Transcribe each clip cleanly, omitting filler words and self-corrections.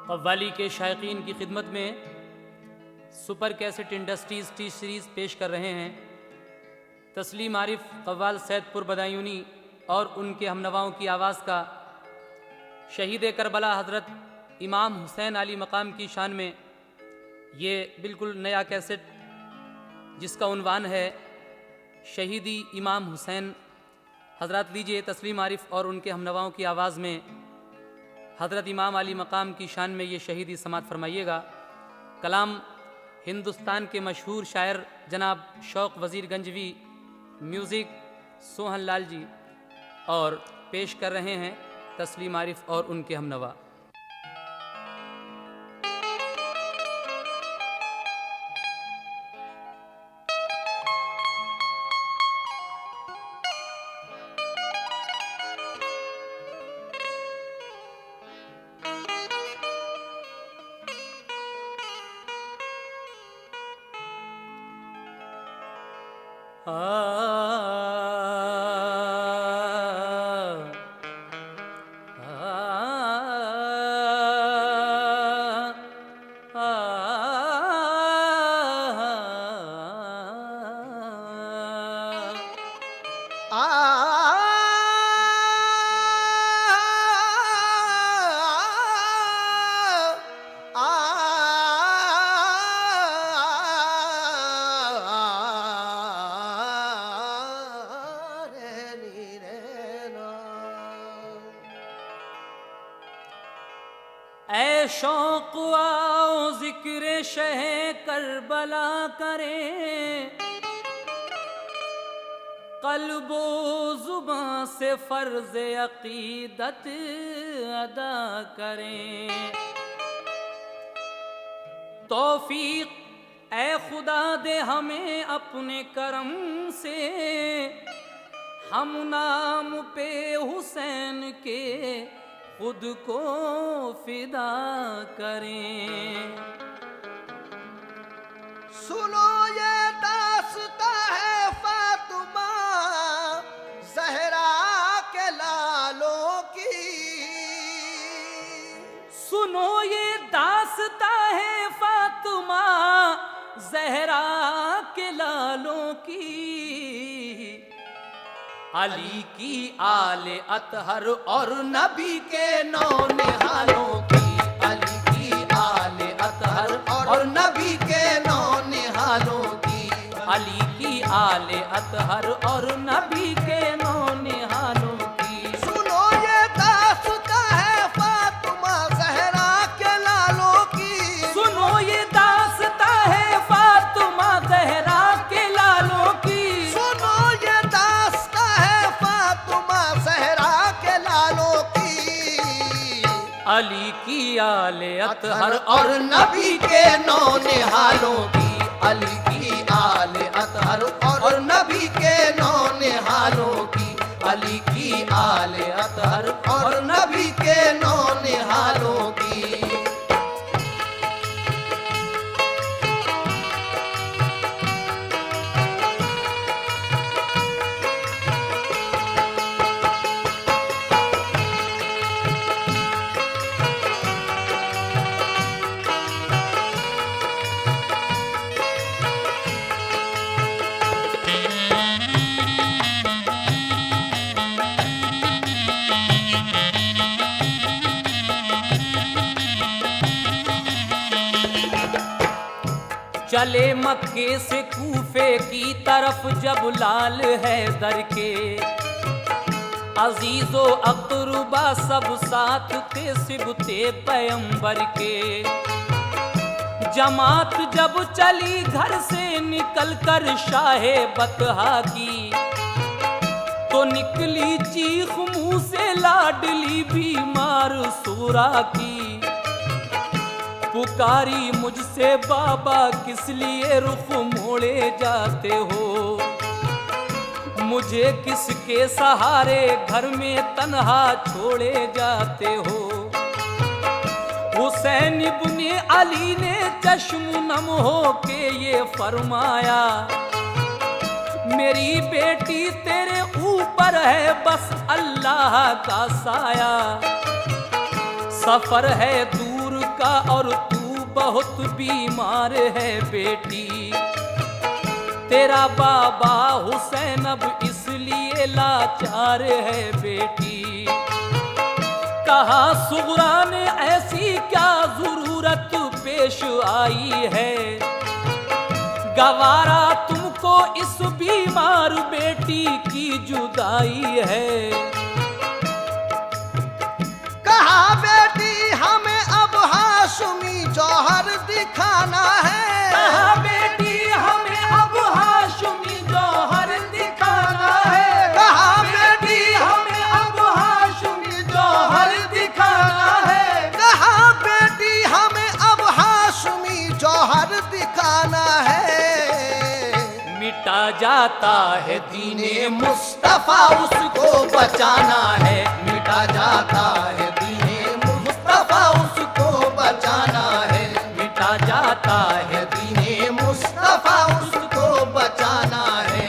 कव्वाली के शायकीन की खिदमत में super cassette industries T series पेश कर रहे हैं तस्लीम आरिफ कव्वाल सैदपुर बदायूनी और उनके हमनवाओं की आवाज़ का शहीद करबला हज़रत इमाम हुसैन अली मकाम की शान में ये बिल्कुल नया कैसेट जिसका उन्वान है शहीदी इमाम हुसैन। हज़रत लीजिए तस्लीम आरिफ और उनके हमनवाओं की आवाज़ में हज़रत इमाम अली मकाम की शान में ये शहीदी समात फरमाइएगा। कलाम हिंदुस्तान के मशहूर शायर जनाब शौक़ वज़ीर गंजवी, म्यूज़िक सोहन लाल जी, और पेश कर रहे हैं तस्लीम आरिफ और उनके हमनवा। ऐ शौक़ आओ ज़िक्र शह करबला करें, क़ल्बो ज़ुबां से फ़र्ज़ अक़ीदत अदा करें। तौफ़ीक़ ऐ खुदा दे हमें अपने करम से, हम नाम पे हुसैन के खुद को फिदा करें। सुनो ये दास्ता है फातिमा ज़हरा के लालों की, सुनो ये दास्ता है फातिमा ज़हरा के लालों की। अली की आले अतहर और नबी के नौ निहालों की, अली की आले अतहर और नबी के नौ निहालों की, अली की आले अतहर और नबी के नौ निहालों की। सुनो ये दास्ता है फातिमा ज़हरा के लालों की, सुनो ये दास्ता है फातिमा ज़हरा के लालों की। सुनो ये दास्ता है फातिमा ज़हरा के लालों की। अली की आले अतहर और नबी के नौ निहालों की, अली की आले अतहर और नबी के नौ निहालों की, अली की आले अतहर और नबी के नौ निहालों की। चले मक्के से कूफे की तरफ जब लाल हैदर के, अजीजो अक़रबा सब साथ थे सिबते पैगंबर के। जमात जब चली घर से निकल कर शाहे बतहा की, तो निकली चीख मुंह से लाडली बीमार सूरा की। पुकारी मुझसे बाबा किस लिए रुख मोड़े जाते हो, मुझे किसके सहारे घर में तन्हा छोड़े जाते हो। हुसैन इब्ने अली ने चश्म नम हो के ये फरमाया, मेरी बेटी तेरे ऊपर है बस अल्लाह का साया। सफर है दूर का और तू बहुत बीमार है बेटी। तेरा बाबा हुसैन अब इसलिए लाचार है बेटी। कहा सुगरा ने ऐसी क्या जरूरत पेश आई है, गवारा तुमको इस बीमार बेटी की जुदाई है। कहा बेटी हमें अब हाशमी जौहर दिखाना है। कहा बेटी हमें अब हाशमी जौहर दिखाना है। कहा बेटी हमें अब हाशमी जौहर दिखाना है। कहा बेटी हमें अब हाशमी जौहर दिखाना है। मिटा जाता है दीने मुस्तफा उसको बचाना है। मिटा जाता है दीने मुस्तफा उसको बचाना है। मिटा जाता है दीने मुस्तफा उसको बचाना है।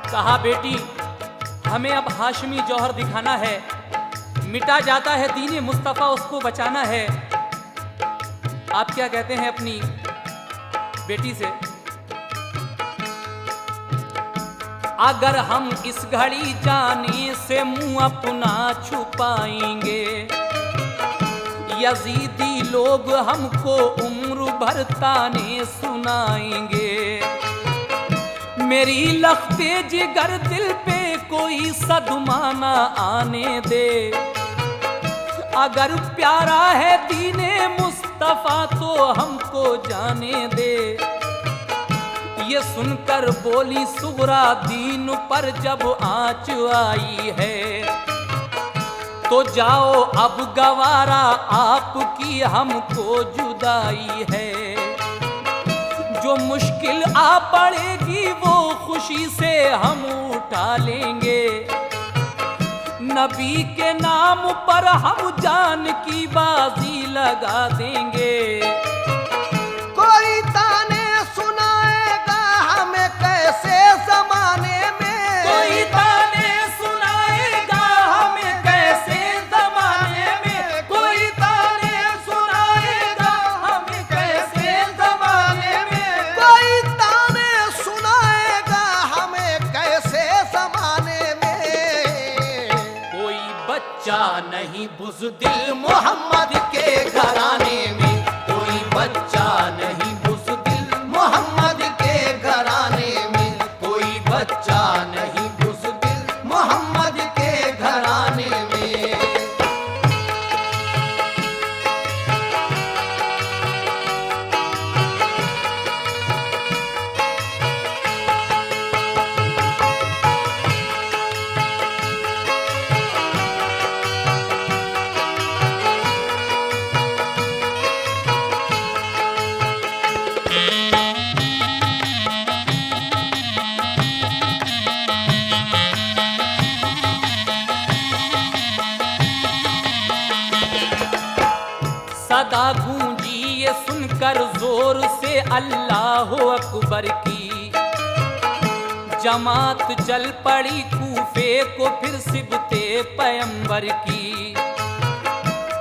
कहा बेटी हमें अब हाशमी जौहर दिखाना है। मिटा जाता है दीने मुस्तफ़ा उसको बचाना है। आप क्या कहते हैं अपनी बेटी से? अगर हम इस घड़ी जाने से मुंह अपना छुपाएंगे, यजीदी लोग हमको उम्र भर ताने सुनाएंगे। मेरी लख्ते जिगर दिल पे कोई सदमा ना आने दे। अगर प्यारा है दीने मुस्तफा तो हमको जाने दे। ये सुनकर बोली सुगरा दीन पर जब आँच आई है, तो जाओ अब गवारा आपकी हमको जुदाई है। जो मुश्किल आ पड़ेगी वो खुशी से हम उठा लेंगे। नबी के नाम पर हम जान की बाजी लगा देंगे। कोई ताने सुनाएगा हमें कैसे जमाने में। कोई ताने सुनाएगा हमें कैसे जमाने में। कोई ताने सुनाएगा हमें कैसे जमाने में। कोई ताने सुनाएगा हमें कैसे जमाने में। कोई बच्चा नहीं बुज़दिल मोहम्मद के घराने में। कोई बच्चा नहीं बुज़दिल मोहम्मद के घराने में। कोई बच्चा नहीं बुज़दिल मोहम्मद के घराने में। सदा गूंजी ये सुनकर जोर से अल्लाह अकबर की। जमात चल पड़ी कूफे को फिर सिबते पैगंबर की।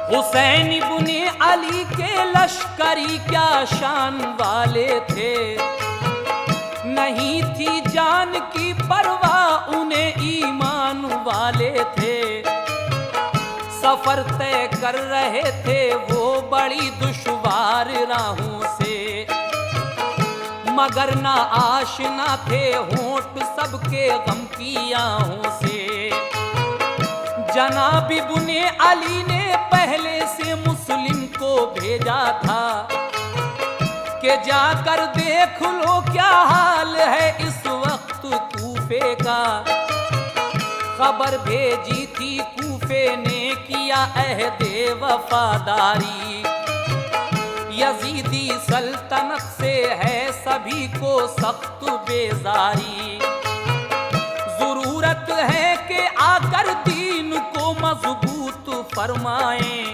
हुसैन इब्ने अली के लश्करी क्या शान वाले थे। नहीं थी जान की परवाह उन्हें ईमान वाले थे। सफर तय कर रहे थे वो बड़ी दुश्वार राहों से। मगर ना आशना थे होंठ सबके गम की आहों से। जनाब इब्ने अली ने पहले से मुस्लिम को भेजा था कि जाकर देख लो क्या हाल है इस वक्त कूफे का। खबर भेजी थी कूफे ने किया अहदे वफादारी। यजीदी सल्तनत से है सभी को सख्त बेजारी। है कि आकर दीन को मजबूत फरमाएं।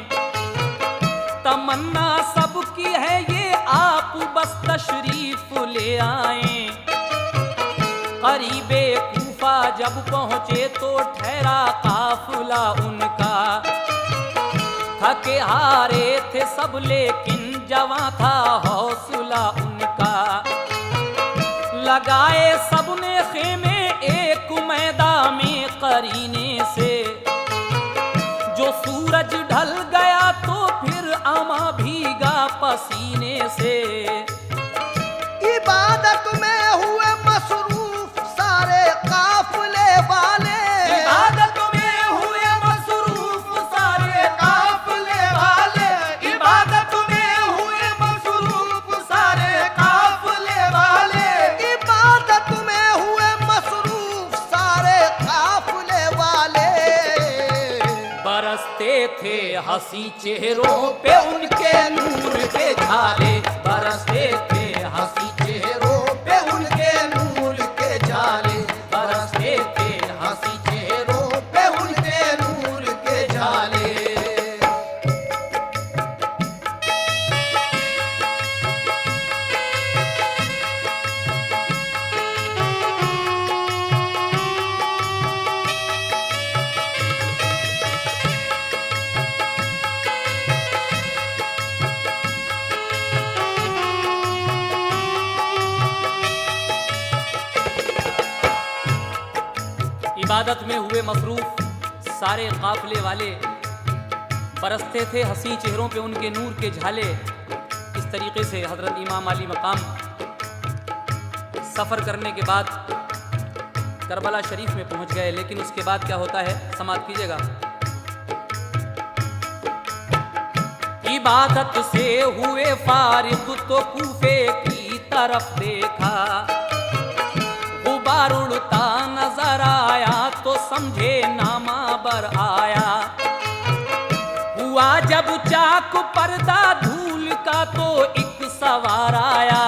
तमन्ना सबकी है ये आप बस तशरीफ ले आएं। करीबे कूफा जब पहुंचे तो ठहरा काफिला उनका। थके हारे थे सब लेकिन जवां था हौसला उनका। लगाए सबने खेमे एक मैदान में करीने से। जो सूरज ढल गया तो फिर अमा भीगा पसीने से। इबादत में हुए मसरूफ सारे काफिले वाले। इबादत में हुए मसरूफ सारे काफिले वाले। इबादत में हुए मसरूफ सारे काफिले वाले। इबादत में हुए मसरूफ सारे काफिले वाले। बरसते थे हंसी चेहरों पे उनके नूर के झाले। बरसते थे हंसी चेहरों पे उनके नूर के जाले। बरसते थे हंसी चेहरों पे उनके नूर के जाले। इबादत में हुए मसरूफ सारे काफिले वाले। बरसते थे हंसी चेहरों पे उनके नूर के झाले। इस तरीके से हजरत इमाम अली मकाम सफ़र करने के बाद करबला शरीफ में पहुंच गए। लेकिन उसके बाद क्या होता है, समाप्त कीजिएगा। इबादत से हुए फारिग तो कूफे की तरफ देखा। गुबार उड़ता नजर आया तो समझे नामा बर आया। हुआ जब चाक पर्दा धूल का तो एक सवार आया।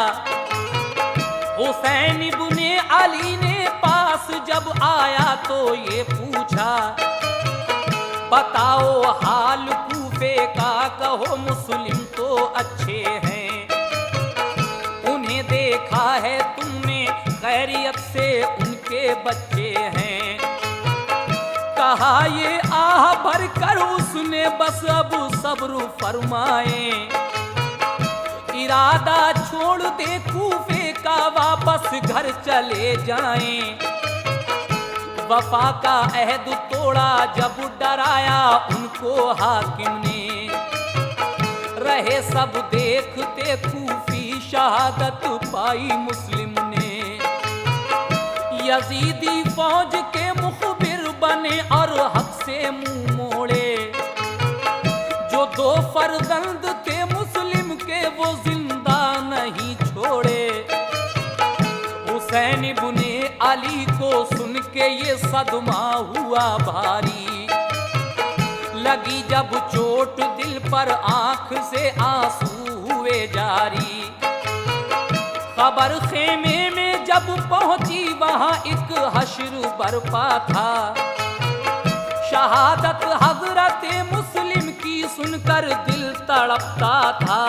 हुसैन इब्ने अली ने पास जब आया तो ये पूछा, बताओ हाल कूफे का, कहो मुस्लिम तो अच्छे हैं। उन्हें देखा है तुमने खैरियत से उनके बच्चे हैं। कहा ये आह भर कर उसने बस अब सब्र फरमाए। इरादा छोड़ दे कूफे का वापस घर चले जाएं। वफा का अहद तोड़ा जब डराया उनको हाकिम ने। रहे सब देखते कूफी शहादत पाई मुस्लिम ने। यजीदी फौज के मुखबिर बने और हक से मुंह मोड़े। जो दो फर्जंद थे मुस्लिम के वो जिंदा नहीं छोड़े। हुसैन इब्ने अली को सुन के ये सदमा हुआ भारी। लगी जब चोट दिल पर आंख से आंसू हुए जारी। खबर खेमे में जब पहुंची वहां एक हश्र बरपा था। शहादत हजरत मुस्लिम की सुनकर दिल तड़पता था।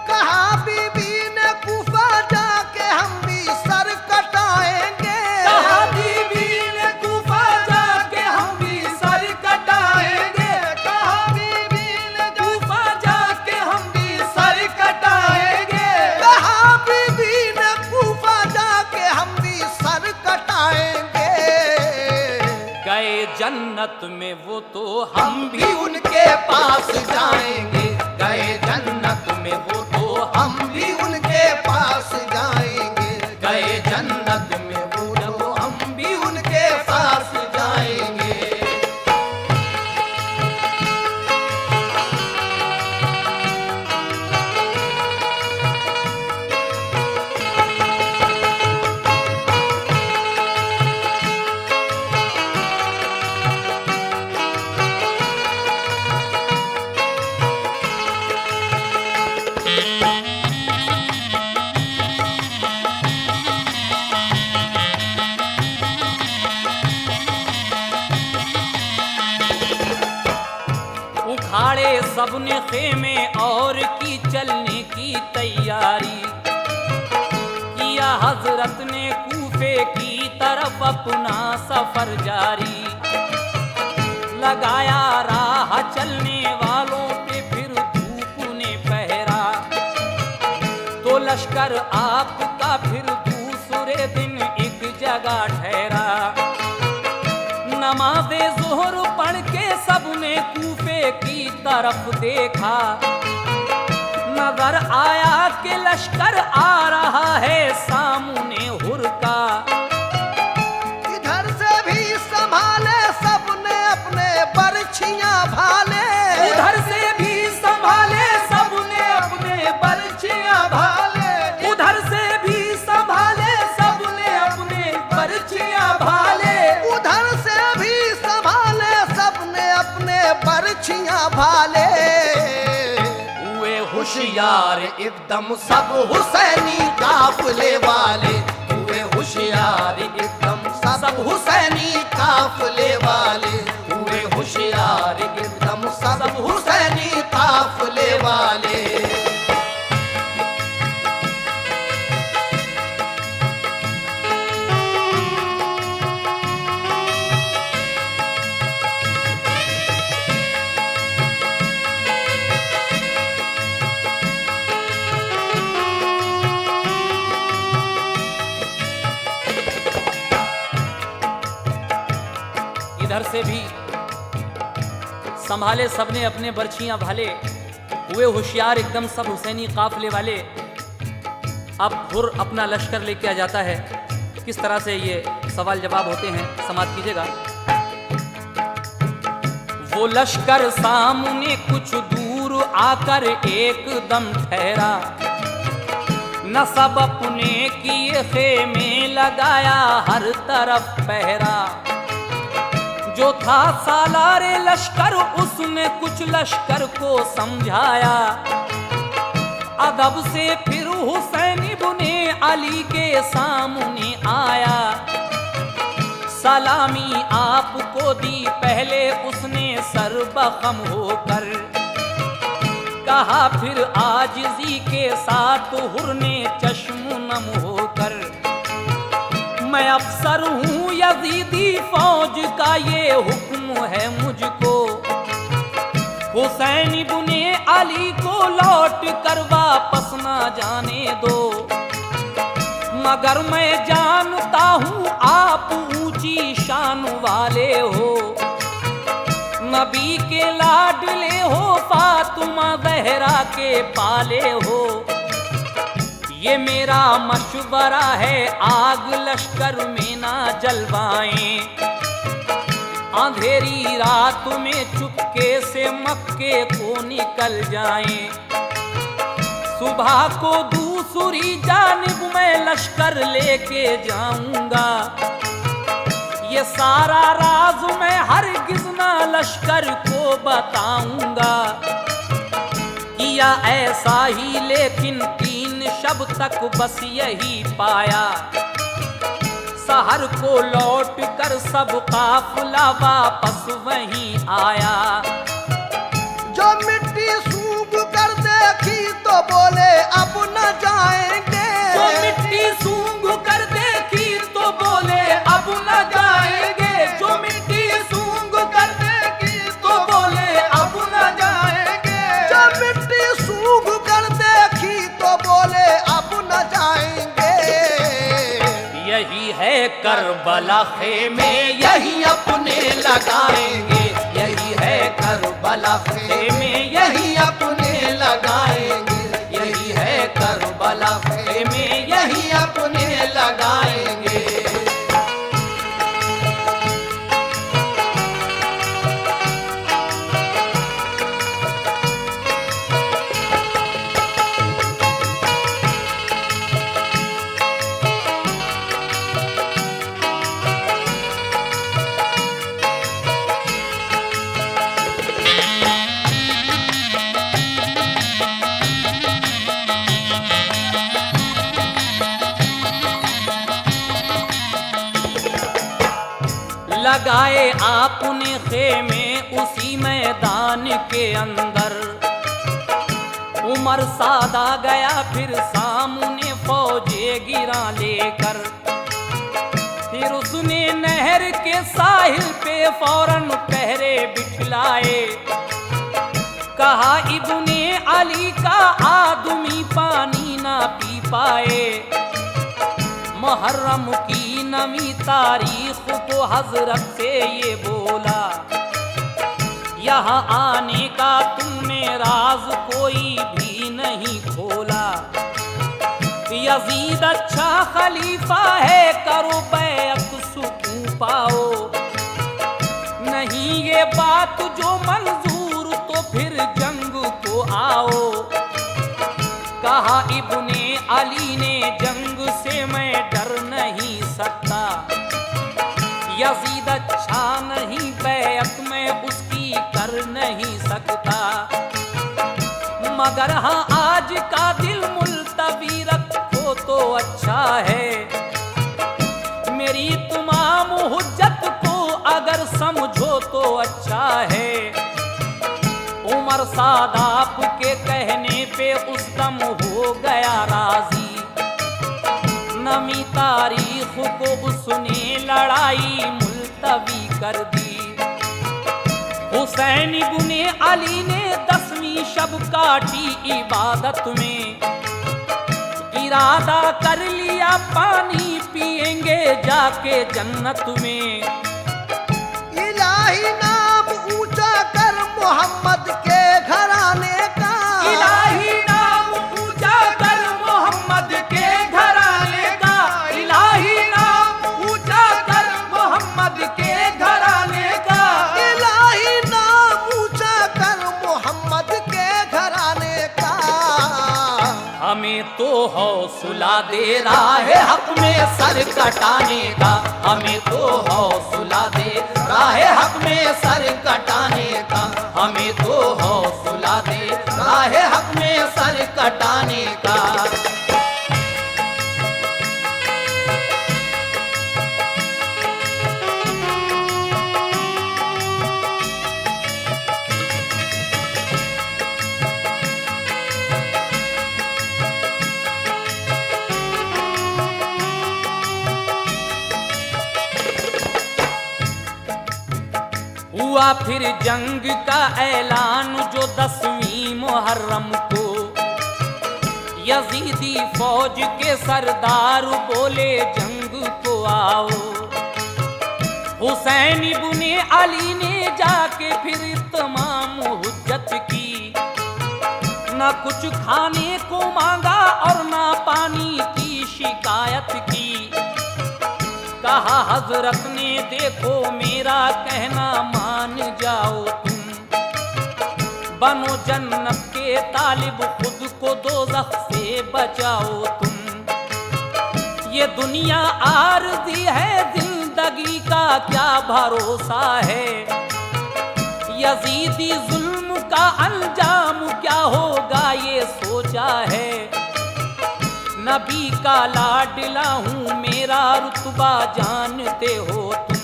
कहा बीबी ने कूफा जाके हम भी सर कटाएंगे। कहा बीबी ने कूफा जाके हम भी सर कटाएंगे। कहा बीबी ने कूफा जाके हम भी सर कटाएंगे। कहा बीबी ने कूफा जाके हम भी सर कटाएंगे। गए जन्नत में वो तो हम भी भी उनके पास जाएंगे। गए जन्नत में वो तो हम भी उनके पास जाएंगे। गए जन्नत में वो तो हम भी उनके पास जाएंगे। सबने खेमे और की चलने की तैयारी। किया हजरत ने कूफे की तरफ अपना सफर जारी। लगाया राह चलने वालों पे फिर धूप ने पहरा। तो लश्कर आपका फिर दूसरे दिन एक जगह ठहरा। नमाज़े ज़ोहर पढ़ के सबने कूफे की तरफ देखा। नजर आया कि लश्कर आ रहा है सामने हुरका। इधर से भी संभाले सबने अपने बरछियां भाले। उधर से भी संभाले सबने अपने बरछियां भाले। उधर से भी संभाले सबने अपने बरछियां भाले। उधर से भी संभाले सबने अपने बरछियां भाले। हुए होशियार एकदम सब हुसैनी काफिले वाले। हुए होशियार एकदम सब हुसैनी काफिले वाले। हुए होशियार एकदम सब हुसैनी काफिले वाले। इधर से भी संभाले सबने अपने बरछियां भाले। हुए होशियार एकदम सब हुसैनी काफिले वाले। अब हुर अपना लश्कर लेके आ जाता है। किस तरह से ये सवाल जवाब होते हैं, समाप्त कीजिएगा। वो लश्कर सामने कुछ दूर आकर एकदम ठहरा। न सब अपने किए खेमे लगाया हर तरफ पहरा। जो था सालारे लश्कर उसने कुछ लश्कर को समझाया। अदब से फिर हुसैन इब्ने अली के सामने आया। सलामी आपको दी पहले उसने सर्वखम होकर। कहा फिर आजिज़ी के साथ हुर ने चश्म नम होकर। मैं अफसर हूँ यजीदी फौज का ये हुक्म है मुझको। हुसैन इब्ने अली को लौट कर वापस ना जाने दो। मगर मैं जानता हूँ आप ऊंची शान वाले हो। नबी के लाडले हो, फातिमा ज़हरा के पाले हो। ये मेरा मशवरा है आग लश्कर में ना जलवाएं। अंधेरी रात में चुपके से मक्के को निकल जाएं। सुबह को दूसरी जानिब मैं लश्कर लेके जाऊंगा। ये सारा राज मैं हरगिज़ ना लश्कर को बताऊंगा। किया ऐसा ही लेकिन 3 शब तक बस यही पाया। सहर को लौट कर सब काफिला वापस वहीं आया। जो मिट्टी सूख कर देखी तो बोले अब न जाएंगे। जो मिट्टी सूंघ कर देखी तो बोले अब न जाएंगे। जो मिट्टी सूंघ कर देखी तो बोले अब न जाएंगे। जो मिट्टी सूख कर देखी तो बोले अब न जाएंगे। यही है करबला खेमे यही अपने लगाएंगे। यही है करबला खेमे यही अपने लगाएंगे। यही है करबला खेमे यही अपने लगाएंगे। लगाए आपने खेमे उसी मैदान के अंदर। उमर सादा गया फिर सामने फौजे गिरा लेकर। फिर उसने नहर के साहिल पे फौरन पहरे बिठलाए। कहा इब्ने अली का आदमी पानी ना पी पाए। मुहर्रम की नमी तारीख को हजरत से ये बोला, यहाँ आने का तुमने राज कोई भी नहीं खोला। यजीद अच्छा खलीफा है, करो बैअत सुकून पाओ। नहीं ये बात जो मंजूर तो फिर जंग को आओ। कहा इब्ने अली ने जंग से मैं डर नहीं सकता। यजीद अच्छा नहीं, बैअत में उसकी कर नहीं सकता। मगर हाँ आज का दिल मुल्तवी रखो तो अच्छा है। मेरी तमाम हुज्जत को अगर समझो तो अच्छा है। उमर सादाब के कहने पे उस दम हो गया राजी। नमी तारीख को उसने लड़ाई मुल्तवी कर दी। हुसैन इब्ने अली ने 10वीं शब काटी इबादत में। इरादा कर लिया पानी पिएंगे जाके जन्नत में। इलाही नाम ऊंचा कर मोहम्मद के घराने का। इलाही नाम ऊंचा कर मोहम्मद के घराने का। इलाही नाम ऊंचा कर मोहम्मद के घराने का। इलाही नाम ऊंचा कर मोहम्मद के घराने का। हमें तो हौसला दे राह हक में सर कटाने का। हमें तो हौसला दे राह हक में सर कटाने का। हमें तो हौसला दे राह हक में सर कटाने का। हुआ फिर जंग का ऐलान जो 10वीं मुहर्रम को। यजीदी फौज के सरदार बोले जंग को आओ। हुसैन इब्ने अली ने जाके फिर तमाम हुज्जत की। न कुछ खाने को मांगा और न पानी की शिकायत की। कहा हजरत ने देखो मेरा कहना मान जाओ तुम। बनो जन्नत के तालिब खुद को दोज़ख से बचाओ तुम। ये दुनिया आरज़ी है, जिंदगी का क्या भरोसा है। यजीदी जुल्म का अंजाम क्या होगा ये सोचा है। नबी का लाडला हूँ, मेरा रुतबा जानते हो तुम।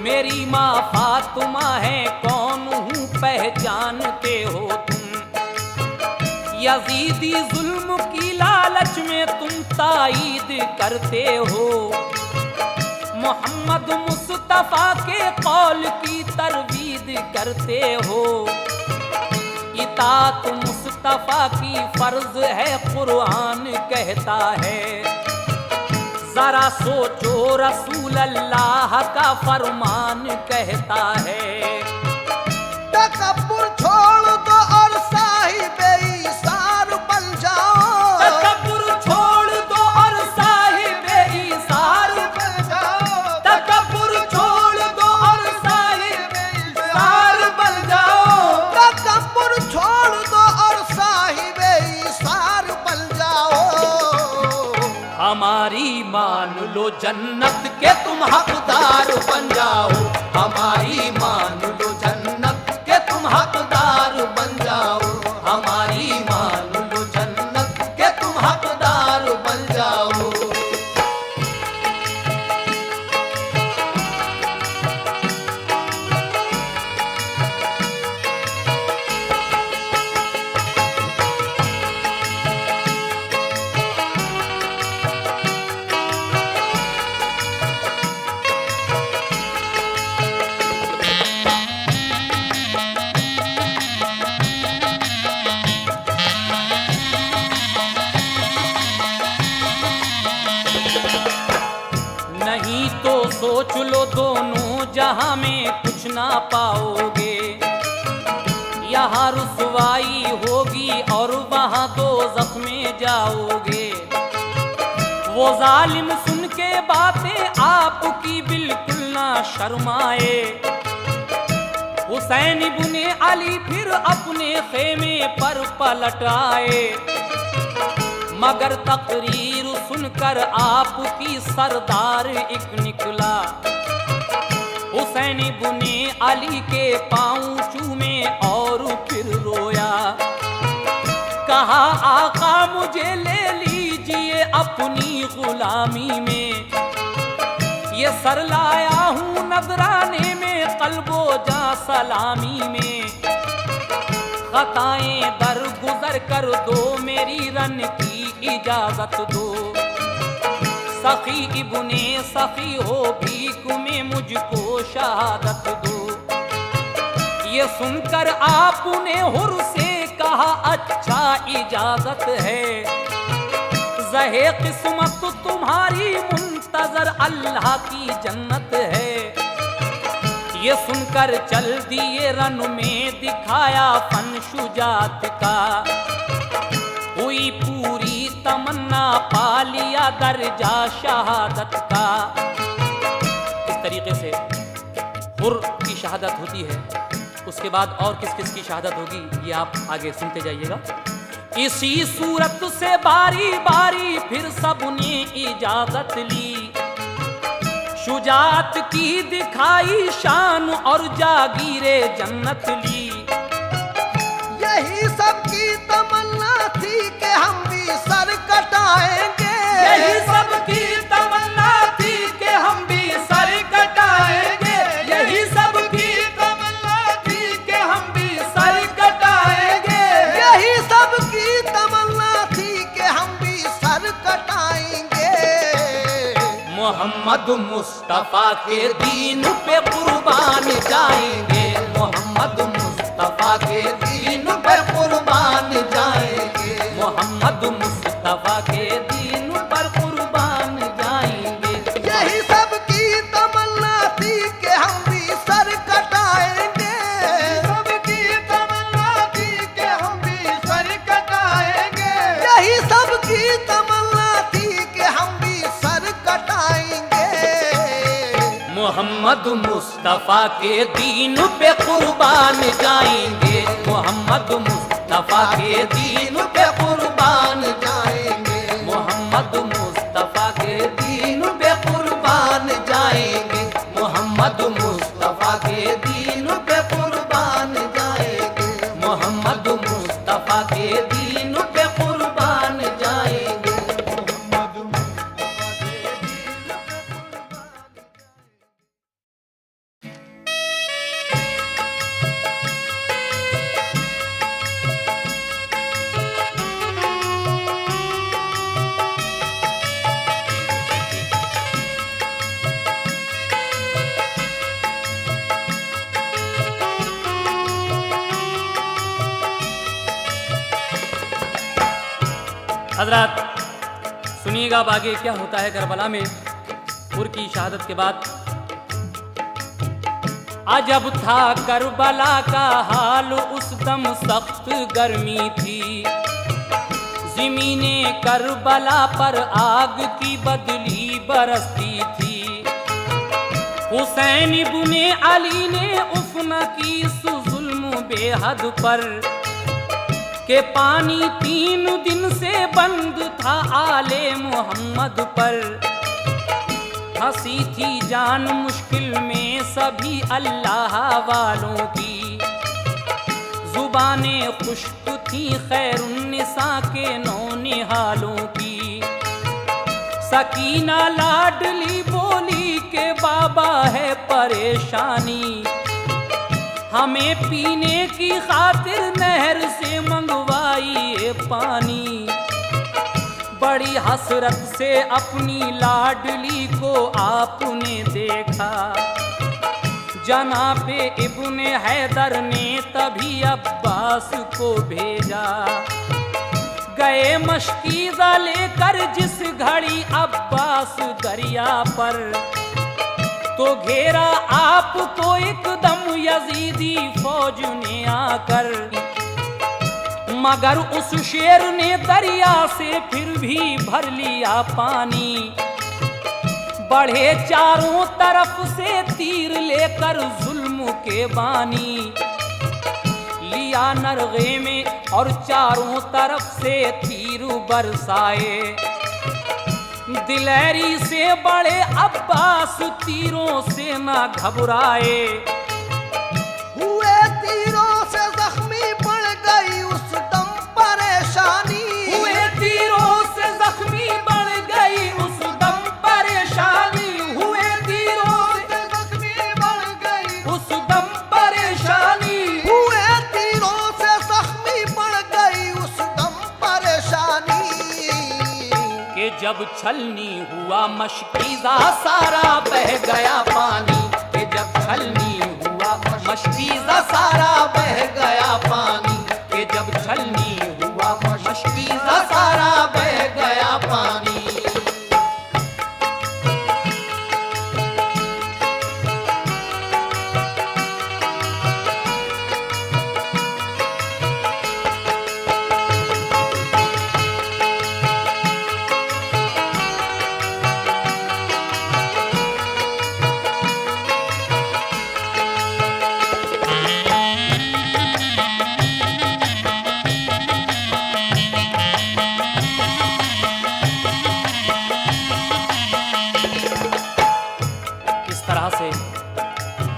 मेरी माँ फातिमा है, कौन हूँ पहचानते हो तुम। यजीदी जुल्म की लालच में तुम ताईद करते हो। मोहम्मद मुस्तफा के कौल की तरवीद करते हो। इताअत मुस्तफा की फर्ज है, कुरान कहता है। जरा सोचो रसूल अल्लाह का फरमान कहता है। तकब्बुर छोड़ दो और साहिबे ईसार बन जाओ। तकब्बुर छोड़ दो और साहिबे ईसार बन जाओ। तकब्बुर छोड़ दो और साहिबे ईसार बन जाओ। तकब्बुर छोड़ दो और साहिबे ईसार बन जाओ। हमारी मान लो जन्नत के तुम हकदार बन जाओ। हमारी मान लो जन्नत के तुम हकदार बन जाओ। हमारी मान लो जन्नत के तुम हकदार बन जाओ। सोच लो दोनों जहां में कुछ ना पाओगे, यहाँ रुसवाई होगी और वहां दोज़ख में जाओगे। वो जालिम सुन के बातें आपकी बिल्कुल ना शर्माए। हुसैन इब्ने अली फिर अपने खेमे पर पलट आए, मगर तकरीर सुनकर आपकी सरदार एक निकला। हुसैन इब्ने अली के पांव चूमे और फिर रोया, कहा आका मुझे ले लीजिए अपनी गुलामी में, ये सर लाया हूँ नजराने में कल्बो जा सलामी में। खताएं दर गुजर कर दो मेरी रन की इजाजत दो, सखी इब्ने सखी हो भीख में मुझको शहादत दो। ये सुनकर आपने हुर से कहा अच्छा इजाजत है, ज़हे किस्मत तुम्हारी मुंतजर अल्लाह की जन्नत है। ये सुनकर चल दिए रन में दिखाया फन शुजात का, हुई पूरी तमन्ना पा लिया दर्जा शहादत का। इस तरीके से हुर की शहादत होती है। उसके बाद और किस किस की शहादत होगी ये आप आगे सुनते जाइएगा। इसी सूरत से बारी बारी फिर सबने इजाजत ली, शुजात की दिखाई शान और जागीरे जन्नत ली। यही सबकी तमन्ना थी कि हम भी सर कटाएंगे, यही सबकी तमन्ना थी कि हम भी सर कटाएंगे, यही सबकी तमन्ना थी कि हम भी सर कटाएंगे, यही सबकी तमन्ना थी कि हम भी सर कटाएंगे। मोहम्मद मुस्तफा के दीन पे कुर्बान जाएंगे, मोहम्मद मुस्तफा के दीन पे कुर्बान जाएंगे, मोहम्मद मुस्तफा के दीन पर कुर्बान जाएंगे। यही सबकी तमन्ना थी कि हम भी सर कटाएंगे, सबकी तमन्ना थी कि हम भी सर कटाएंगे, यही सबकी तमन्ना थी कि हम भी सर कटाएंगे। मोहम्मद मुस्तफा के दीन पे कुर्बान जाएंगे, मोहम्मद मुस्तफा के दीन पे कुर्बान जाएंगे, मोहम्मद मुस्तफा के दीन पे कुर्बान जाएंगे, मोहम्मद मुस्तफा के दीन पे कुर्बान जाएंगे, मोहम्मद मुस्तफा के दीन पे कुर्बान जाएंगे, मोहम्मद मुस्तफा के दीन पे हजरत सुनिएगा अब आगे क्या होता है करबला में हुर की शहादत के बाद। अजब था करबला का हाल उस दम सख्त गर्मी थी, ज़मीने करबला पर आग की बदली बरसती थी। हुसैन इब्ने अली ने उफ न की जुल्म बेहद पर, के पानी 3 दिन से बंद था आले मोहम्मद पर। हंसी थी जान मुश्किल में सभी अल्लाह वालों की, जुबानें खुश्क थी खैरुन्निसा के नौनिहालों की। सकीना लाडली बोली के बाबा है परेशानी, हमें पीने की खातिर नहर से मंगवाइए पानी। बड़ी हसरत से अपनी लाडली को आपने देखा, जनाबे इब्ने हैदर ने तभी अब्बास को भेजा। गए मशकीज़ा लेकर जिस घड़ी अब्बास दरिया पर, तो घेरा आपको एकदम यजीदी फौज ने आकर, मगर उस शेर ने दरिया से फिर भी भर लिया पानी। बढ़े चारों तरफ से तीर लेकर जुल्म के बानी, लिया नरगे में और चारों तरफ से तीर बरसाए। दिलेरी से बड़े अब्बास तीरों से ना घबराए। हुए तीरों से जख्मी पड़ गई उस दम परेशानी, हुए तीरों से जख्मी बढ़ गई उस दम परेशानी, हुए तीरों से जख्मी बढ़ गई उस दम परेशानी। हुए तीरों से जख्मी पड़ गई उस दम परेशानी। कि जब छलनी हुआ मशकीज़ा सारा बह गया पानी, कि जब छलनी हुआ मशकीज़ा सारा बह गया पानी, कि जब छलनी हुआ मशकीज़ा सारा बह गया पानी।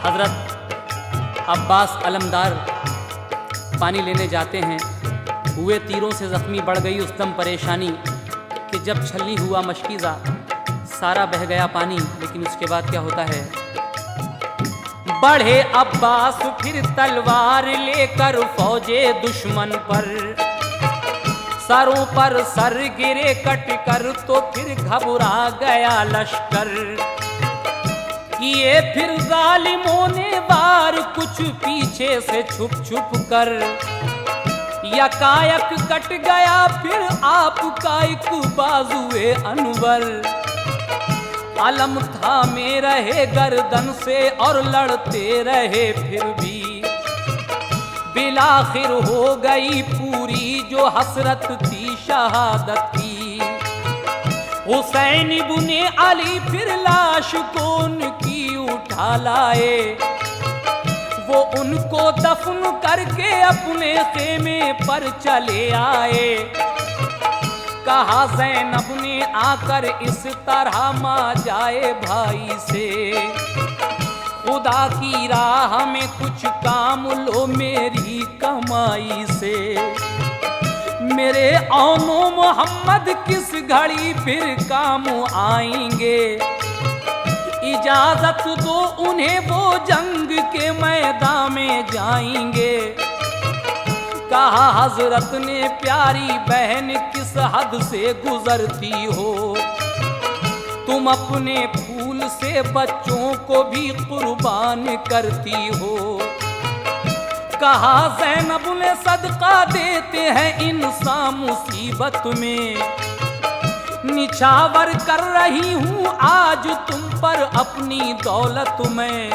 हजरत अब्बास अलमदार पानी लेने जाते हैं। हुए तीरों से जख्मी बढ़ गई उस दम परेशानी, कि जब छलनी हुआ मशकीज़ा सारा बह गया पानी। लेकिन उसके बाद क्या होता है? बढ़े अब्बास फिर तलवार लेकर फौजे दुश्मन पर, सरों पर सर गिरे कट कर तो फिर घबरा गया लश्कर। किए फिर जालिमों ने वार कुछ पीछे से छुप छुप कर, यकायक कट गया फिर आपका एक बाजुए अनवर। अलम थामे रहे गर्दन से और लड़ते रहे फिर भी, बिलाखिर हो गई पूरी जो हसरत थी शहादत की। हुसैन इब्ने अली फिर लाश को उनकी उठा लाए, वो उनको दफन करके अपने खेमे पर चले आए। कहा ज़ैनब ने आकर इस तरह मां जाए भाई से, खुदा की राह में कुछ काम लो मेरी कमाई से। मेरे औनो मोहम्मद किस घड़ी फिर काम आएंगे, इजाजत दो उन्हें वो जंग के मैदान में जाएंगे। कहा हजरत ने प्यारी बहन किस हद से गुजरती हो, तुम अपने फूल से बच्चों को भी कुर्बान करती हो। कहा ज़ैनब ने सदका देते हैं इंसान मुसीबत में, निछावर कर रही हूँ आज तुम पर अपनी दौलत में।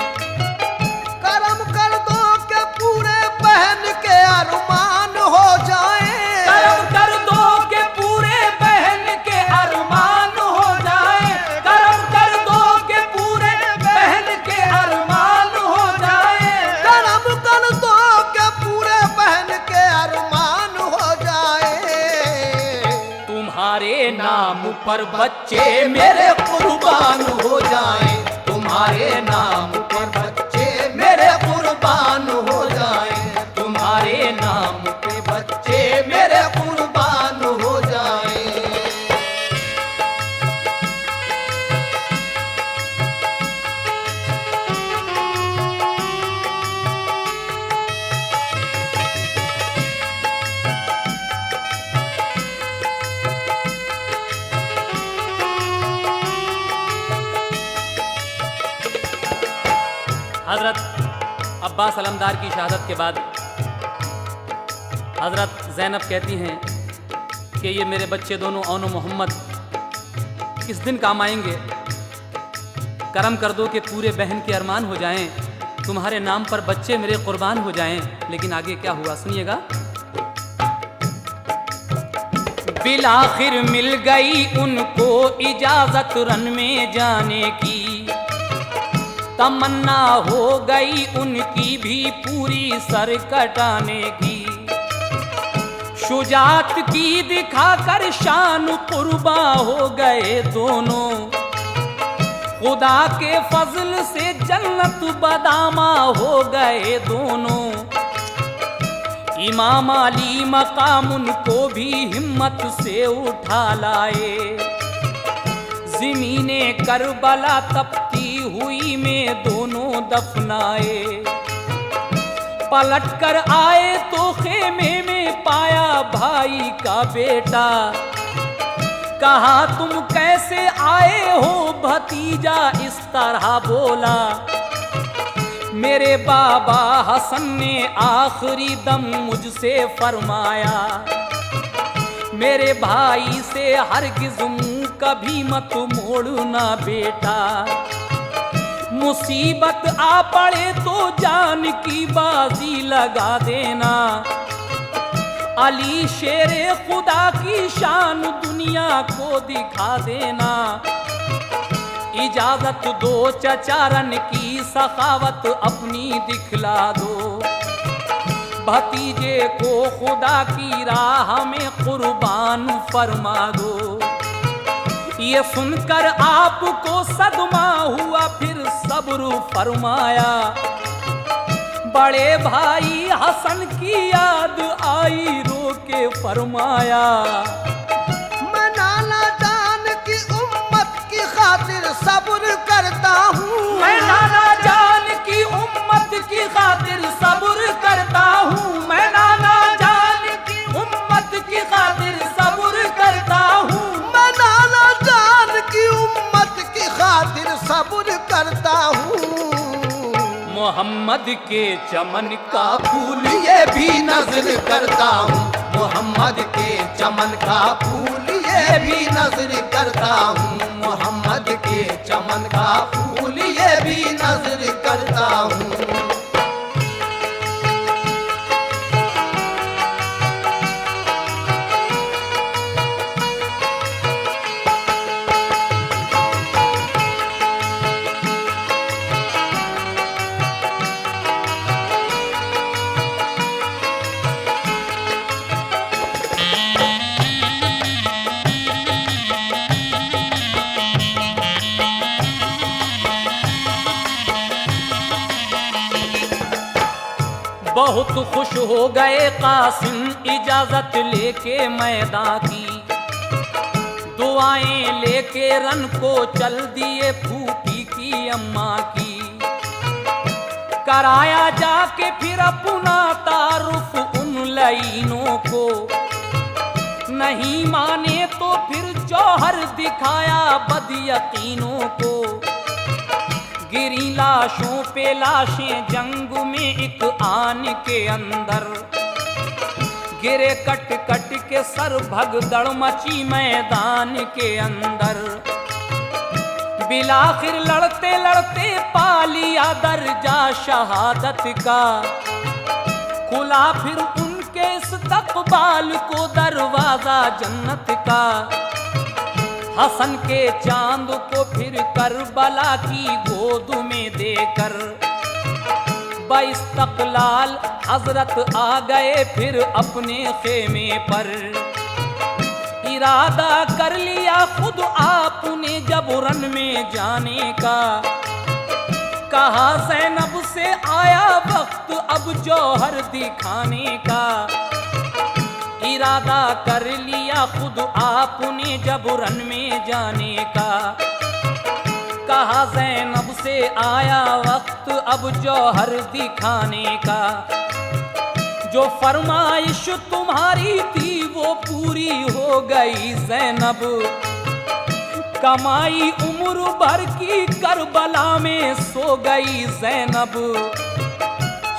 करम कर दो के पूरे बहन के अरमान हो जाए, करम कर दो के पूरे बहन के अरमान हो जाए, करम कर दो के पूरे बहन के अरमान हो जाए, करम कर दो के पूरे बहन के अरमान हो जाए। तुम्हारे नाम पर बच्चे मेरे कुर्बान हो जाए, तुम्हारे नाम पर बच्चे मेरे कुर्बान हो जाए, तुम्हारे नाम पे बच्चे मेरे कुर्बान हो जाए। हजरत अब्बास अलमदार की शहादत के बाद हजरत ज़ैनब कहती हैं कि ये मेरे बच्चे दोनों औनो मोहम्मद किस दिन काम आएंगे। करम कर दो कि पूरे बहन के अरमान हो जाएं, तुम्हारे नाम पर बच्चे मेरे कुर्बान हो जाएं। लेकिन आगे क्या हुआ सुनिएगा। बिलाखिर मिल गई उनको इजाजत रन में जाने की, तमन्ना हो गई उनकी भी पूरी सर कटाने की। शुजात की दिखाकर शान कुर्बा हो गए दोनों, खुदा के फजल से जन्नत बदामा हो गए दोनों। इमाम अली मकाम उनको भी हिम्मत से उठा लाए, ज़मीने करबला तपती हुई में दोनों दफनाए। पलट कर आए तो खेमे में पाया भाई का बेटा, कहा तुम कैसे आए हो भतीजा, इस तरह बोला। मेरे बाबा हसन ने आखिरी दम मुझसे फरमाया, मेरे भाई से हरगिज़ मुँह कभी मत मोड़ना बेटा। मुसीबत आ पड़े तो जान की बाजी लगा देना, अली शेरे खुदा की शान दुनिया को दिखा देना। इजाजत दो चचारन की सखावत अपनी दिखला दो, भतीजे को खुदा की राह में कुर्बान फरमा दो। ये सुनकर आपको सदमा हुआ फिर सब्र फरमाया, बड़े भाई हसन की याद आई रो के फरमाया। मैं नाना जान की उम्मत की खातिर सब्र करता हूँ, मैं नाना जान की उम्मत की खातिर सब्र करता हूँ, मैं नाना जान की उम्मत की खातिर सब्र करता हूँ, मैं नाना जान की उम्मत की खातिर सब्र करता हूँ। मोहम्मद के चमन का फूल ये भी नजर करता हूँ, मोहम्मद के चमन का फूल ये भी नजर करता हूँ, मोहम्मद के चमन का फूल ये भी नजर करता हूँ। बहुत खुश हो गए कासिम इजाजत लेके मैदान की, दुआएं लेके रन को चल दिए फूफी की अम्मा की। कराया जाके फिर अपना तारुफ उन लाइनों को, नहीं माने तो फिर जौहर दिखाया बदयकीनों को। गिरी लाशों पे लाशें जंग में एक आन के अंदर, गिरे कट कट के सर भगदड़ मची मैदान के अंदर। बिलाखिर लड़ते लड़ते पा लिया दर्जा शहादत का, खुला फिर उनके इस्तकबाल को दरवाजा जन्नत का। हसन के चांद को फिर करबला की गोद में देकर, बाइस्तकलाल हजरत आ गए फिर अपने खेमे पर। इरादा कर लिया खुद आपने जब रन में जाने का, कहा ज़ैनब से आया वक्त अब जौहर दिखाने का। इरादा कर लिया खुद आपने जब रन में जाने का, कहा ज़ैनब से आया वक्त अब जौहर दिखाने का। जो फरमाइश तुम्हारी थी वो पूरी हो गई ज़ैनब, कमाई उम्र भर की करबला में सो गई ज़ैनब।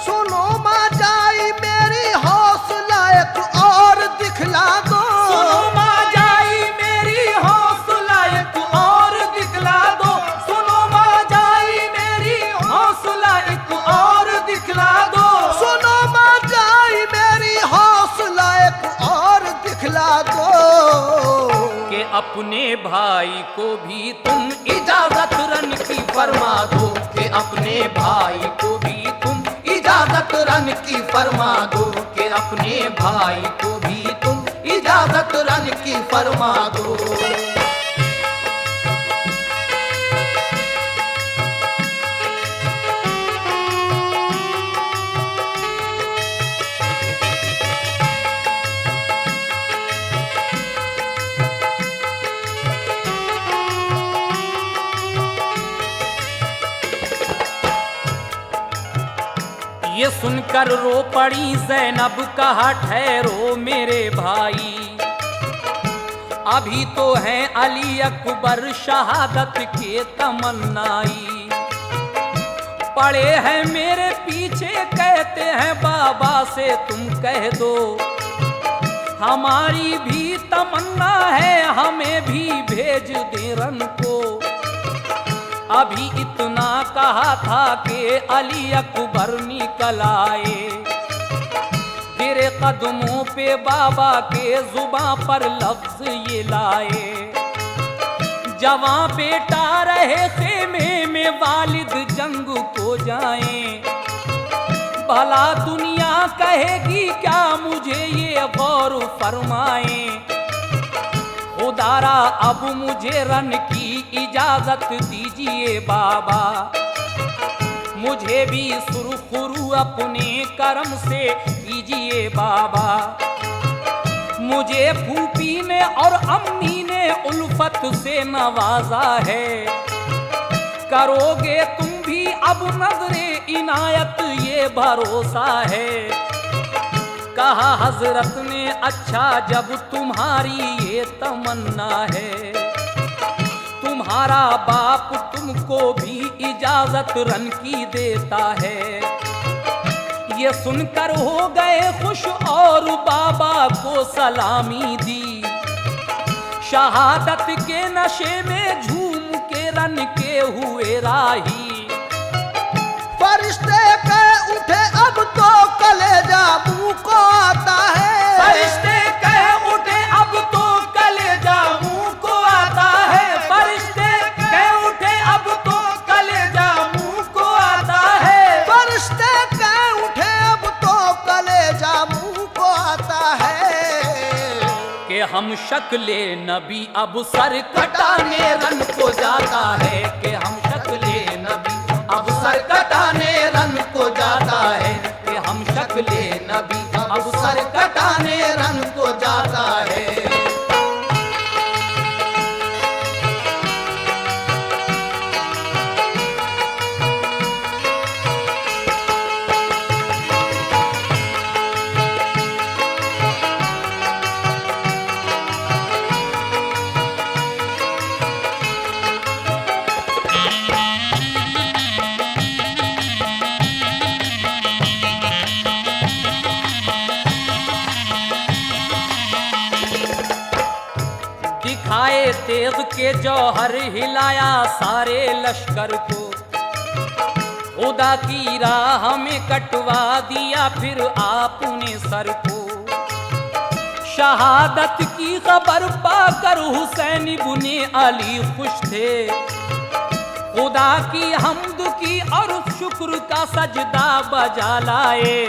सुनो माँ जाई मेरी हौसला एक और दिखला दो, सुनो माँ जाई मेरी हौसला एक और दिखला दो, सुनो माँ कि अपने भाई को भी तुम इजाजत रन की फरमा दो, कि अपने भाई को भी तुम इजाजत रन की फरमा दो, कि अपने भाई को भी तुम इजाजत रन की फरमा दो। ये सुनकर रो पड़ी ज़ैनब, कहा ठहरो मेरे भाई, अभी तो हैं अली अकबर शहादत के तमन्नाई, पड़े हैं मेरे पीछे कहते हैं बाबा से तुम कह दो, हमारी भी तमन्ना है हमें भी भेज दे रन को। अभी इतना कहा था कि अली अकबर निकल आए, गिरे कदमों पे बाबा के जुबां पर लफ्ज ये लाए, जवां बेटा रहे खेमे में वालिद जंग को जाएं, भला दुनिया कहेगी क्या मुझे ये गौर फरमाएं, खुदारा अब मुझे रन की इजाजत दीजिए बाबा, मुझे भी सुरखुरु अपने करम से कीजिए बाबा, मुझे फूफी ने और अम्मी ने उल्फत से नवाजा है, करोगे तुम भी अब नजरे इनायत ये भरोसा है। कहा हजरत ने अच्छा जब तुम्हारी ये तमन्ना है, तुम्हारा बाप तुमको भी इजाजत रन की देता है। ये सुनकर हो गए खुश और बाबा को सलामी दी, शहादत के नशे में झूम के रन के हुए राही, फरिश्ते के उठे अब तो कलेजा मुंह को आता है, फरिश्ते कह उठे अब तो कलेजा मुंह को आता है, फरिश्ते कह उठे अब तो कलेजा मुंह को आता है, फरिश्ते के उठे अब तो कलेजा मुंह को आता है, कि हम शक्ले नबी अब सर कटाने रन को जाता है, कि हम शक्ले नबी अब सर कटाने रन को जाता है, कि हम शक्ले नबी अब सर कटाने रन को जाता है। दिखाए तेग के जौहर हिलाया सारे लश्कर को, खुदा की राह में कटवा दिया फिर आपने सर को, शहादत की खबर पाकर हुसैन इब्ने अली खुश थे, खुदा की हम्द की और शुक्र का सजदा बजा लाए,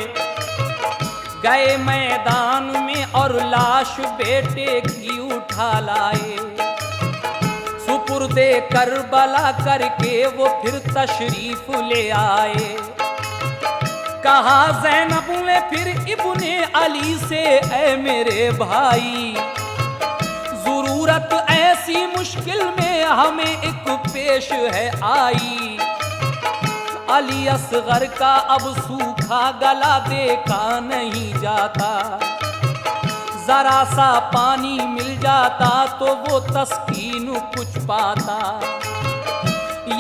गए मैदान में और लाश बेटे की उठा लाए, सुपुर्दे करबला करके वो फिर तशरीफ ले आए, कहा ज़ैनब ने फिर इब्ने अली से ऐ मेरे भाई, जरूरत ऐसी मुश्किल में हमें एक पेश है आई, अली असगर का अब सूखा गला देखा नहीं जाता, जरा सा पानी मिल जाता तो वो तस्कीन कुछ पाता,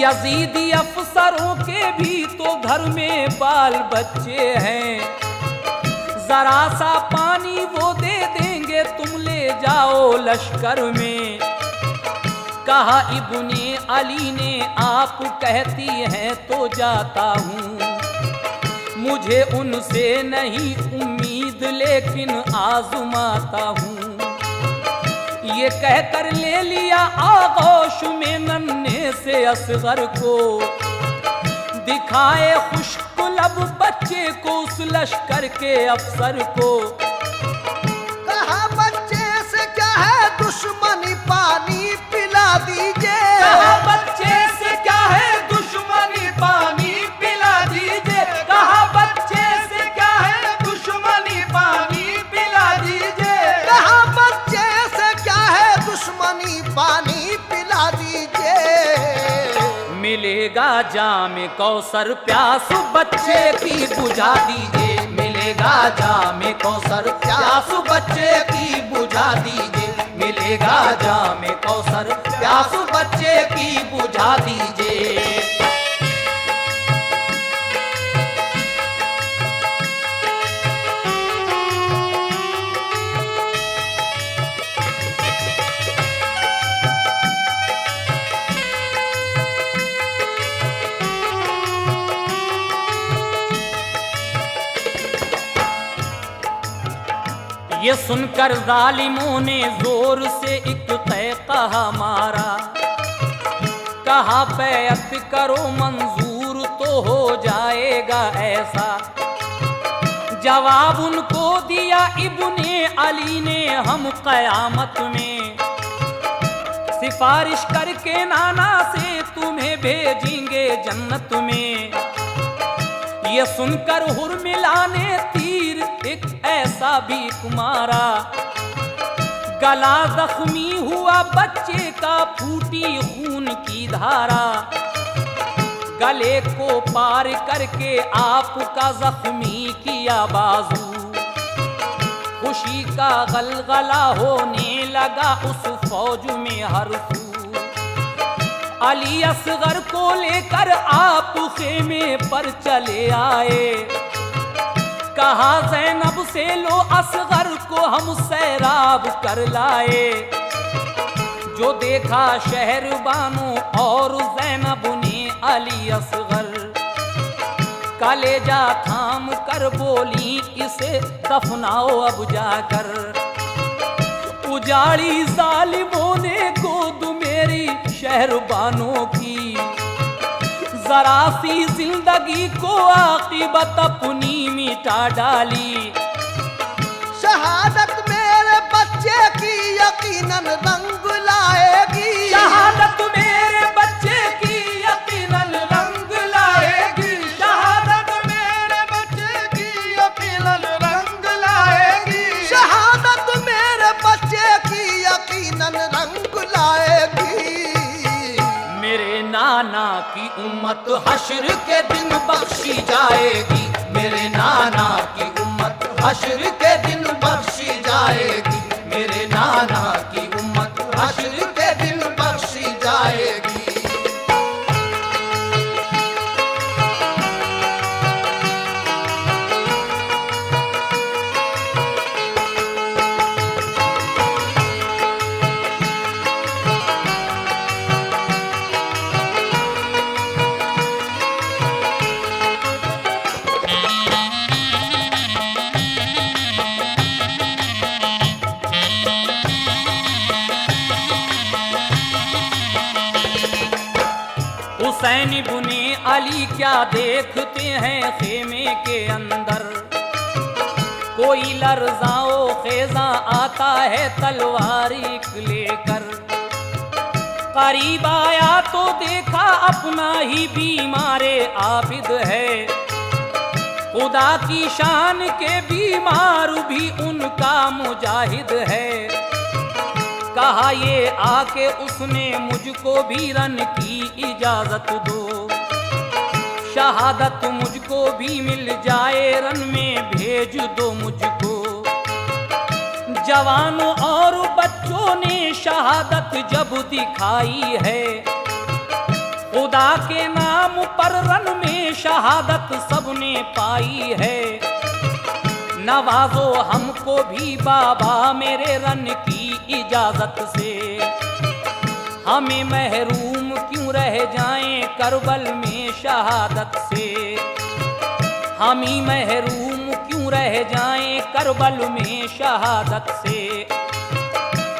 यजीदी अफसरों के भी तो घर में बाल बच्चे हैं, जरा सा पानी वो दे देंगे तुम ले जाओ लश्कर में, कहा इब्ने अली ने आप कहती हैं तो जाता हूँ, मुझे उनसे नहीं उम्मीद लेकिन आजमाता हूँ, ये कहकर ले लिया आगोश में नन्हे से असगर को, दिखाए खुश्क लब बच्चे को उस लश्कर के अफसर को। कहा बच्चे से क्या है दुश्मनी, पानी पिला दीजिए। कहा बच्चे से क्या है दुश्मनी, पानी पिला दीजिए। कहा बच्चे से क्या है दुश्मनी, पानी पिला दीजिए। कहा बच्चे से क्या है दुश्मनी, पानी पिला दीजिए। मिलेगा जाम कौसर प्यास बच्चे की बुझा दीजिए। मिलेगा जाम कौसर प्यास बच्चे की बुझा दीजिए। मिलेगा जाम कौसर प्यास बच्चे की बुझा दीजिए। ये सुनकर जालिमों ने जोर से एक तय कहा मारा, कहा बैअत करो मंजूर तो हो जाएगा ऐसा। जवाब उनको दिया इब्ने अली ने, हम कयामत में सिफारिश करके नाना से तुम्हें भेजेंगे जन्नत में। ये सुनकर हुर्मिला ने तीर एक ऐसा भी मारा, गला जख्मी हुआ बच्चे का, फूटी खून की धारा। गले को पार करके आपका जख्मी किया बाजू, खुशी का गलगला होने लगा उस फौज में हर सू। अली असगर को लेकर आप खेमे पर चले आए, कहा ज़ैनब से लो असगर को हम सैराब कर लाए। जो देखा शहर बानो और ज़ैनब ने अली असगर, कलेजा थाम कर बोली इसे दफनाओ अब जाकर। उजाड़ी जालिमों ने गोद मेरी शहर बानों की, जरा सी जिंदगी को आकिबत अपनी मिटा डाली। शहादत मेरे बच्चे की यकीनन रंग लाएगी। शहादत मेरे बच्चे की यकीनन रंग लाएगी। शहादत मेरे बच्चे की यकीनन रंग लाएगी। शहादत मेरे बच्चे की यकीनन रंग लाएगी। मेरे नाना की उम्मत हश्र के दिन बख्शी जाएगी। मेरे नाना की उम्मत हश्र के दिन बख्शी जाएगी। मेरे नाना की उम्मत हश्र के दिन बख्शी जाएगी। हुसैन इब्ने अली क्या देखते हैं खेमे के अंदर, कोई लर्ज़ाओ खेजा आता है तलवारी लेकर। करीब आया तो देखा अपना ही बीमारे आबिद है, खुदा की शान के बीमार भी उनका मुजाहिद है। कहा ये आके उसने मुझको भी रन की इजाजत दो, शहादत मुझको भी मिल जाए रन में भेज दो मुझको। जवानों और बच्चों ने शहादत जब दिखाई है, खुदा के नाम पर रन में शहादत सबने पाई है। नवाजो हमको भी बाबा मेरे रन की इजाजत से, हमें महरूम क्यों रह जाएं करबल में शहादत से। हम ही महरूम क्यों रह जाएं करबल में शहादत से।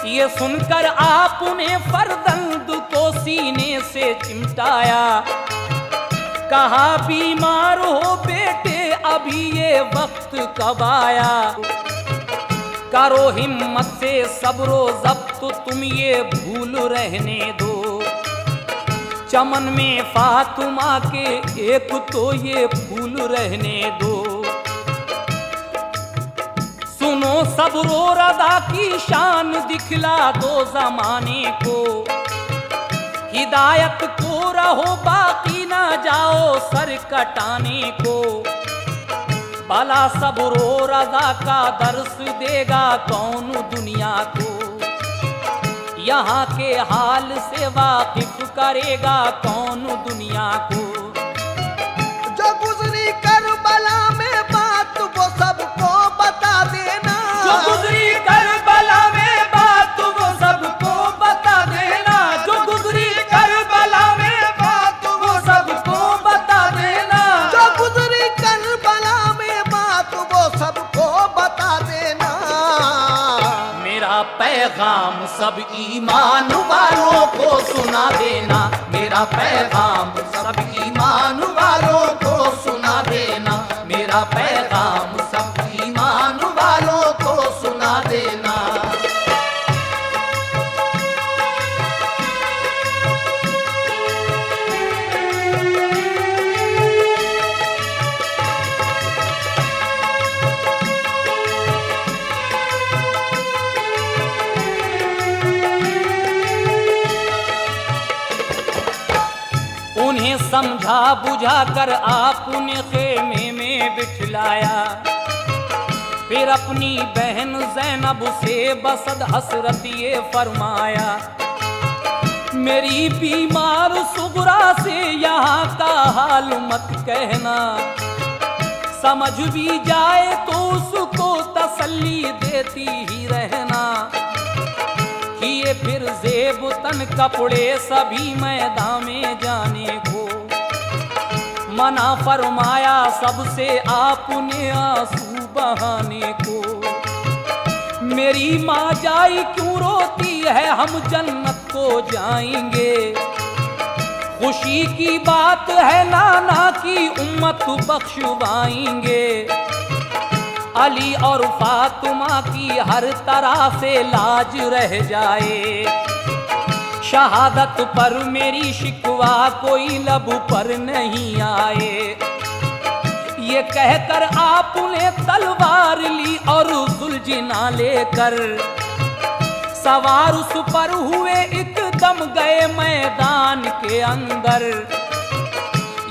ये सुनकर आपने फरदंद को सीने से चिमटाया, कहा बीमार हो बेटे अभी ये वक्त कब आया। करो हिम्मत से सब्रो ज़ब्त तुम ये भूल रहने दो, चमन में फातिमा के एक तो ये फूल रहने दो। सुनो सब्रो रज़ा की शान दिखला दो ज़माने को, हिदायत को रहो बाकी ना जाओ सर कटाने को। भला सब्रो रज़ा का दर्स देगा कौन दुनिया को, यहाँ के हाल से वाकिफ करेगा कौन दुनिया को। जो गुजरी करबला में बात वो सबको बता देना, जो गुजरी करबला में बात वो सबको बता देना, जो गुजरी करबला में बात वो सबको बता देना, जो गुजरी करबला में बात वो सबको बता देना। मेरा पैगाम सब ईमान वालों को सुना देना, मेरा पैगाम सब ईमान वालों को सुना देना, मेरा पैगाम सब ईमान वालों को सुना देना। उन्हें समझा बुझा कर आपने खेमे में बिठलाया, फिर अपनी बहन ज़ैनब से बसद हसरत ये फरमाया। मेरी बीमार सुगरा से यहाँ का हाल मत कहना, समझ भी जाए तो उसको तसल्ली देती ही रहना। किए फिर जेब तन कपड़े सभी मैदान में जाने को, मना फरमाया सबसे आपने आंसू बहाने को। मेरी माँ जाई क्यों रोती है, हम जन्नत को जाएंगे। खुशी की बात है नाना की उम्मत बख्शवाएंगे। अली और फातिमा की हर तरह से लाज रह जाए, शहादत पर मेरी शिकवा कोई लब पर नहीं आए। ये कहकर आपने तलवार ली और सुलझना लेकर सवार उस पर हुए, एकदम गए मैदान के अंदर।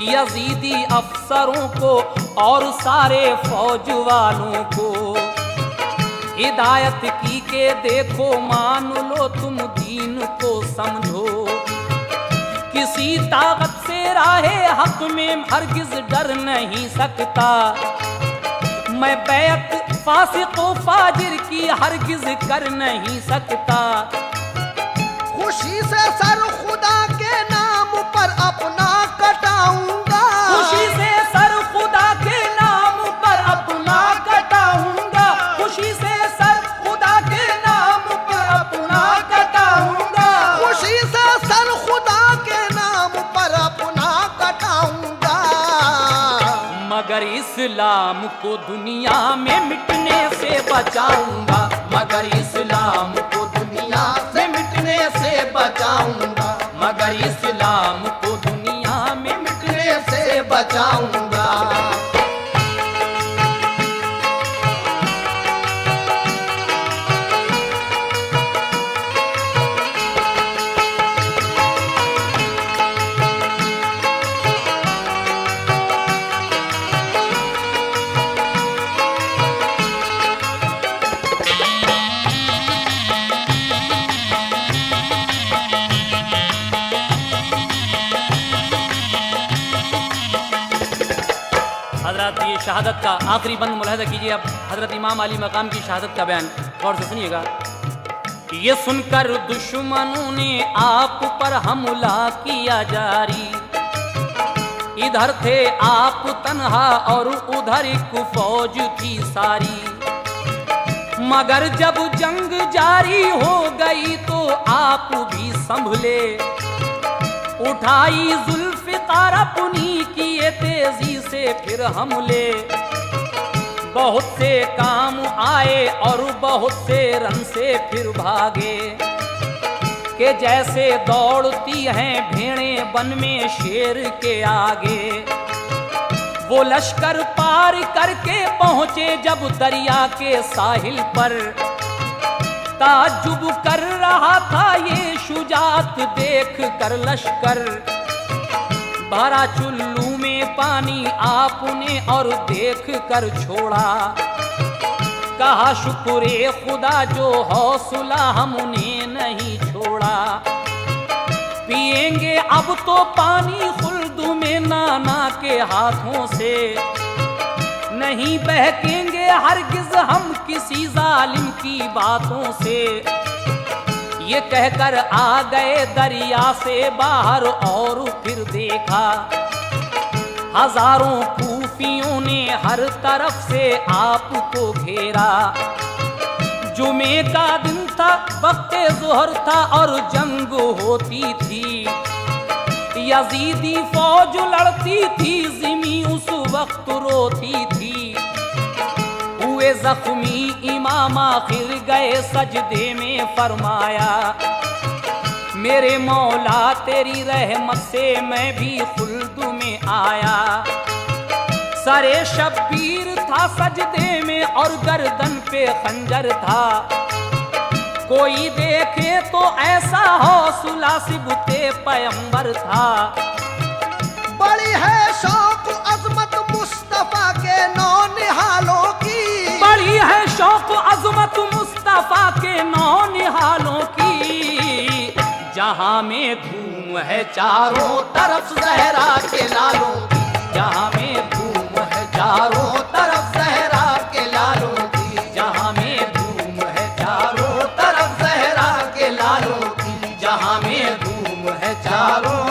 यजीदी अफसरों को और सारे फौज वालों को हिदायत की के देखो, मान लो तुम दीन को समझो। किसी ताकत से राहे हक में हरगिज डर नहीं सकता, मैं बैत फासिक व फाजिर की हरगिज कर नहीं सकता। खुशी से सर खुदा के नाम पर अपना कटाऊंगा, खुशी से सर खुदा के नाम पर अपना कटाऊंगा, खुशी से सर खुदा के नाम पर अपना कटाऊंगा, खुशी से सर खुदा के नाम पर अपना कटाऊंगा। मगर इस्लाम को दुनिया में मिटने से बचाऊंगा, मगर इस्लाम को दुनिया से मिटने से बचाऊंगा, मगर इस्लाम को दुनिया में मिटने से बचाऊंगा। हजरत ये शहादत का आखिरी बंद मुलाहिजा कीजिए। अब हजरत इमाम अली मकाम की शहादत का बयान गौर से सुनिएगा। ये सुनकर दुश्मनों ने आप पर हमला किया जारी, इधर थे आप तन्हा और उधर एक फौज थी सारी। मगर जब जंग जारी हो गई तो आप भी संभले, उठाई जुल्फ़िकार अपनी किए तेजी से फिर हमले। बहुत से काम आए और बहुत से रन से फिर भागे, कि जैसे दौड़ती हैं भेड़ें वन में शेर के आगे। वो लश्कर पार करके पहुंचे जब दरिया के साहिल पर, ताज्जुब कर रहा था ये शुजात देख कर लश्कर। भरा चुल्लू में पानी आपने और देख कर छोड़ा, कहा शुक्रे खुदा जो हौसला हमने नहीं छोड़ा। पिएंगे अब तो पानी खुल्द में नाना के हाथों से, नहीं बहकेंगे हरगिज हम किसी जालिम की बातों से। ये कहकर आ गए दरिया से बाहर और फिर देखा, हजारों कूफियों ने हर तरफ से आपको घेरा। जुमे का दिन था, वक्ते ज़ोहर था और जंग होती थी। यजीदी फौज लड़ती थी, ज़िमी उस वक्त रोती थी। हुए जख्मी इमाम आखिर गए सजदे में फरमाया, मेरे मौला तेरी रहमत से मैं भी खुल्द में आया। सरे शब्बीर था सजदे में और गर्दन पे खंजर था। कोई देखे तो ऐसा हौसला सिबते पैगंबर था। बड़ी है शौक अजमत मुस्तफा के नौ निहालों की, बड़ी है शौक अजमत मुस्तफा के नौ निहालों की। जहां में धूम है चारों तरफ ज़हरा के लालों की, जहां में धूम है चारों तरफ ज़हरा के लालों की, जहां में धूम है चारों तरफ ज़हरा के लालों की, जहां में धूम है चारों